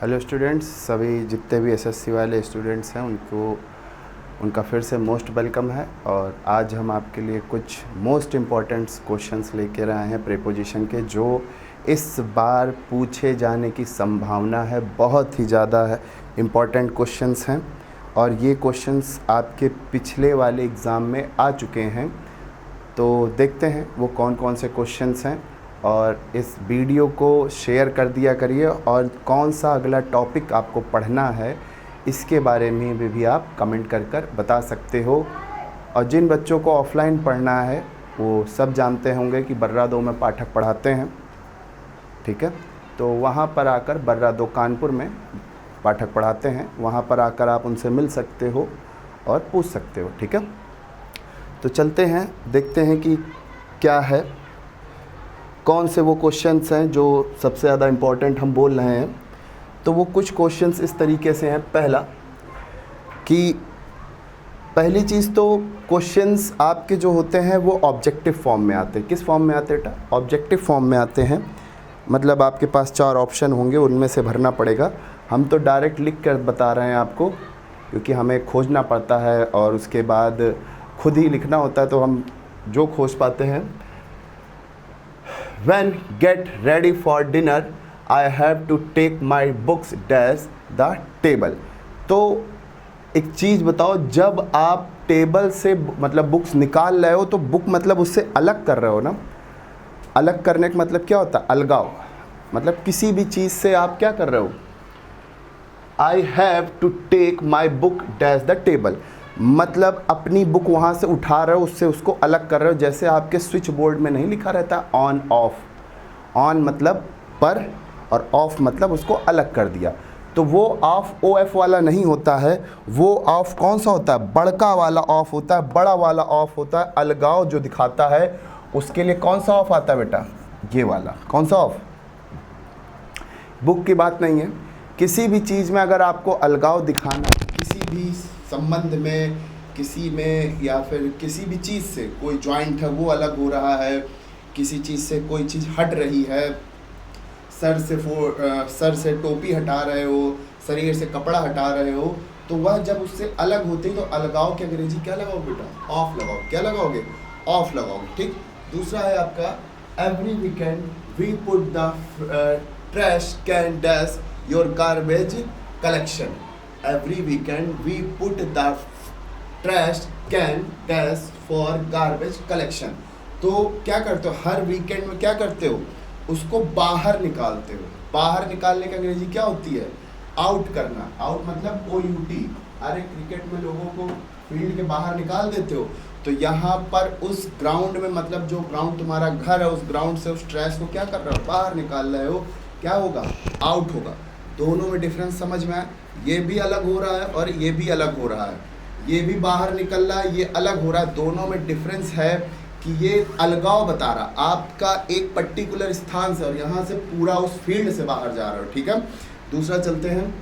Hello students, सभी जितने भी एसएससी वाले स्टूडेंट्स हैं उनका फिर से मोस्ट वेलकम है। और आज हम आपके लिए कुछ मोस्ट इम्पॉर्टेंट क्वेश्चंस लेकर आए हैं प्रीपोजिशन के, जो इस बार पूछे जाने की संभावना है। बहुत ही ज़्यादा है इम्पॉर्टेंट क्वेश्चंस हैं और ये क्वेश्चंस आपके पिछले वाले एग्ज़ाम में आ चुके हैं। तो देखते हैं वो कौन कौन से क्वेश्चंस हैं और इस वीडियो को शेयर कर दिया करिए। और कौन सा अगला टॉपिक आपको पढ़ना है इसके बारे में भी आप कमेंट कर बता सकते हो। और जिन बच्चों को ऑफलाइन पढ़ना है वो सब जानते होंगे कि बर्रा 2 में पाठक पढ़ाते हैं, ठीक है। तो वहाँ पर आकर, बर्रा 2 कानपुर में पाठक पढ़ाते हैं, वहाँ पर आकर आप उनसे मिल सकते हो और पूछ सकते हो, ठीक है। तो चलते हैं, देखते हैं कि क्या है, कौन से वो क्वेश्चंस हैं जो सबसे ज़्यादा इम्पोर्टेंट हम बोल रहे हैं। तो वो कुछ क्वेश्चंस इस तरीके से हैं। पहला कि पहली चीज़ तो क्वेश्चंस आपके जो होते हैं वो ऑब्जेक्टिव फॉर्म में आते हैं। किस फॉर्म में आते हैं बेटा? ऑब्जेक्टिव फॉर्म में आते हैं। मतलब आपके पास 4 ऑप्शन होंगे, उनमें से भरना पड़ेगा। हम तो डायरेक्ट लिख कर बता रहे हैं आपको, क्योंकि हमें खोजना पड़ता है और उसके बाद खुद ही लिखना होता है, तो हम जो खोज पाते हैं। When get ready for dinner, I have to take my books dash the table। तो एक चीज़ बताओ, जब आप टेबल से मतलब बुक्स निकाल रहे हो तो बुक मतलब उससे अलग कर रहे हो ना। अलग करने का मतलब क्या होता है? अलगाव। मतलब किसी भी चीज़ से आप क्या कर रहे हो? I have to take my book dash the table, मतलब अपनी बुक वहाँ से उठा रहे हो, उससे उसको अलग कर रहे हो। जैसे आपके स्विच बोर्ड में नहीं लिखा रहता ऑन ऑफ। ऑन मतलब पर और ऑफ मतलब उसको अलग कर दिया। तो वो ऑफ ओ एफ वाला नहीं होता है, वो ऑफ कौन सा होता है? बड़का वाला ऑफ होता है, बड़ा वाला ऑफ होता है। अलगाव जो दिखाता है उसके लिए कौन सा ऑफ आता है बेटा? ये वाला। कौन सा ऑफ? बुक की बात नहीं है। किसी भी चीज़ में अगर आपको अलगाव दिखाना है, किसी भी संबंध में, किसी में या फिर किसी भी चीज़ से कोई जॉइंट है वो अलग हो रहा है, किसी चीज़ से कोई चीज़ हट रही है, सर से टोपी हटा रहे हो, शरीर से कपड़ा हटा रहे हो, तो वह जब उससे अलग होती है तो अलगाव की अंग्रेजी क्या लगाओ बेटा? ऑफ लगाओ। क्या लगाओगे? ऑफ लगाओगे, ठीक। दूसरा है आपका every weekend we put the trash can dash your garbage collection. Every weekend we put the trash can dash for garbage collection। तो क्या करते हो? हर वीकेंड में क्या करते हो? उसको बाहर निकालते हो। बाहर निकालने की अंग्रेजी क्या होती है? आउट करना। आउट मतलब OUT। अरे क्रिकेट में लोगों को फील्ड के बाहर निकाल देते हो, तो यहाँ पर उस ग्राउंड में, मतलब जो ग्राउंड तुम्हारा घर है, उस ग्राउंड से उस ट्रैश को क्या कर रहे हो? बाहर निकाल रहे हो। क्या होगा? आउट होगा। दोनों में डिफरेंस समझ में आए? ये भी अलग हो रहा है और ये भी अलग हो रहा है। ये भी बाहर निकल रहा है, ये अलग हो रहा है। दोनों में डिफरेंस है कि ये अलगाव बता रहा, आपका एक पर्टिकुलर स्थान से और यहाँ से पूरा उस फील्ड से बाहर जा रहे हो, ठीक है। दूसरा चलते हैं।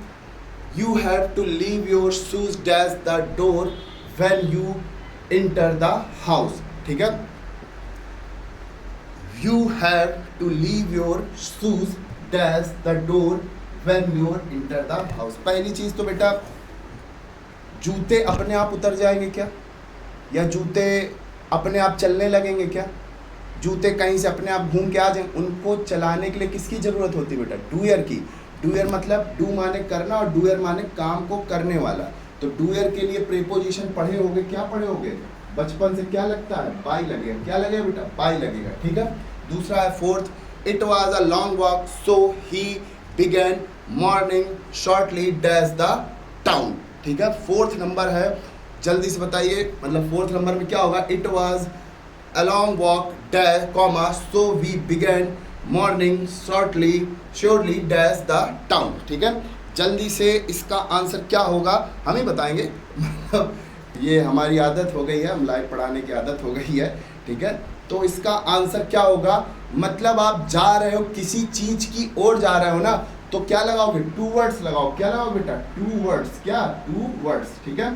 You have to leave your shoes dash the door when you enter the house, ठीक है। You have to leave your shoes dash the door When you enter the house। पहली चीज तो बेटा, जूते अपने आप उतर जाएंगे क्या? या जूते अपने आप चलने लगेंगे क्या? जूते कहीं से अपने आप घूम के आ जाएंगे? उनको चलाने के लिए किसकी जरूरत होती है बेटा? डूयर की। डूयर मतलब डू माने करना और डूयर माने काम को करने वाला। तो डूयर के लिए प्रीपोजिशन पढ़े होगे। क्या पढ़े होगे बचपन से? क्या लगता है? बाई लगेगा। क्या लगेगा बेटा? बाई लगेगा, ठीक है। दूसरा है fourth, it was a long walk so he began morning shortly dash the town, ठीक है। फोर्थ नंबर है, जल्दी से बताइए। मतलब फोर्थ नंबर में क्या होगा? It was a long walk dash comma so we began morning shortly dash the town, ठीक है। जल्दी से इसका आंसर क्या होगा हम ही बताएंगे। ये हमारी आदत हो गई है, हम लाइव पढ़ाने की आदत हो गई है, ठीक है। तो इसका आंसर क्या होगा? मतलब आप जा रहे हो, किसी चीज की ओर जा रहे हो ना, तो क्या लगाओगे? 2 वर्ड्स लगाओ। क्या लगाओ बेटा? 2 वर्ड्स। क्या? 2 वर्ड्स, ठीक है।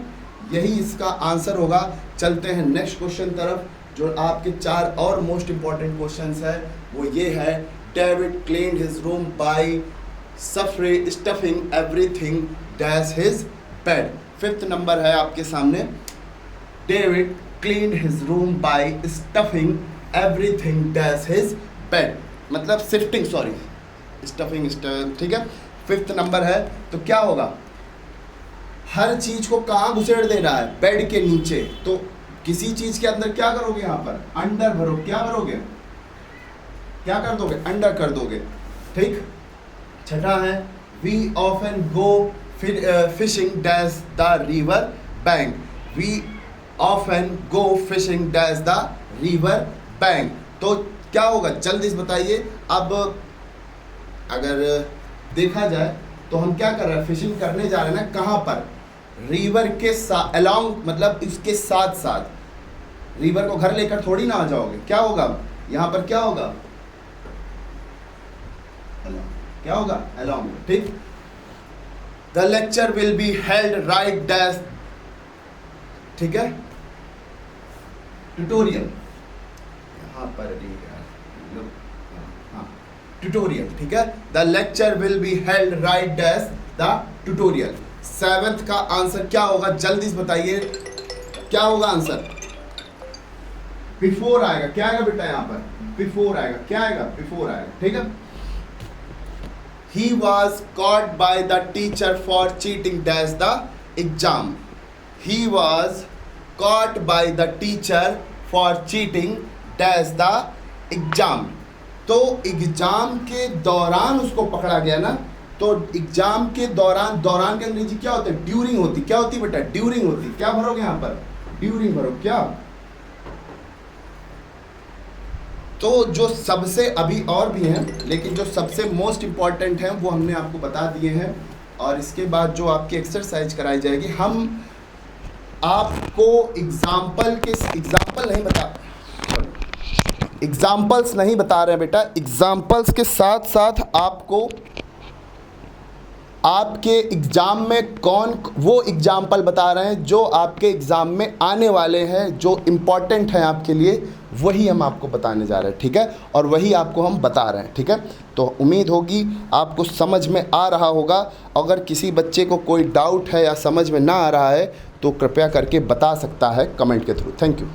यही इसका आंसर होगा। चलते हैं नेक्स्ट क्वेश्चन तरफ, जो आपके 4 और मोस्ट इंपॉर्टेंट क्वेश्चंस है। वो ये है, David cleaned his room by stuffing everything dash his bed. 5th number है आपके सामने, David cleaned his room by stuffing everything dash his bed, मतलब स्टफिंग, ठीक है। 5th नंबर है, तो क्या होगा, हर चीज को कहाँ घुसेड़ दे रहा है, बेड के नीचे। तो किसी चीज के अंदर क्या करोगे, यहाँ पर अंडर भरो, क्या भरोगे, क्या कर दोगे, अंडर कर दोगे, ठीक। 6ठा है, we often go fishing dash the river bank, we often go fishing dash the river bank. तो क्या होगा, जल्दी से बताइए। अब अगर देखा जाए तो हम क्या कर रहे हैं, फिशिंग करने जा रहे हैं ना, कहाँ पर, रिवर के साथ अलोंग, मतलब इसके साथ साथ। रिवर को घर लेकर थोड़ी ना आ जाओगे, क्या होगा यहाँ पर, क्या होगा, क्या होगा, अलोंग, ठीक। The lecture will be held right dash, ठीक है, ट्यूटोरियल, यहाँ पर ट्यूटोरियल, ठीक है। The lecture will be held right dash the tutorial. 7th का आंसर क्या होगा, जल्दी से बताइए, क्या होगा आंसर, बिफोर आएगा, क्या आएगा बेटा, यहाँ पर बिफोर आएगा, क्या आएगा, बिफोर आएगा, ठीक है। He was caught by the teacher for cheating dash the exam, he was caught by the teacher for cheating dash the exam. तो एग्जाम के दौरान उसको पकड़ा गया ना, तो एग्जाम के दौरान, दौरान के अंग्रेजी क्या होता है, ड्यूरिंग होती, क्या होती बेटा, ड्यूरिंग होती, क्या भरोगे यहाँ पर, ड्यूरिंग भरो, क्या। तो जो सबसे, अभी और भी हैं, लेकिन जो सबसे मोस्ट इंपॉर्टेंट हैं वो हमने आपको बता दिए हैं। और इसके बाद जो आपकी एक्सरसाइज कराई जाएगी, हम आपको एग्जाम्पल्स नहीं बता रहे हैं बेटा, एग्जाम्पल्स के साथ साथ आपको आपके एग्ज़ाम में कौन वो एग्जाम्पल बता रहे हैं जो आपके एग्ज़ाम में आने वाले हैं, जो इम्पॉर्टेंट हैं आपके लिए, वही हम आपको बताने जा रहे हैं, ठीक है। और वही आपको हम बता रहे हैं, ठीक है। तो उम्मीद होगी आपको समझ में आ रहा होगा। अगर किसी बच्चे को कोई डाउट है या समझ में ना आ रहा है तो कृपया करके बता सकता है कमेंट के थ्रू। Thank you.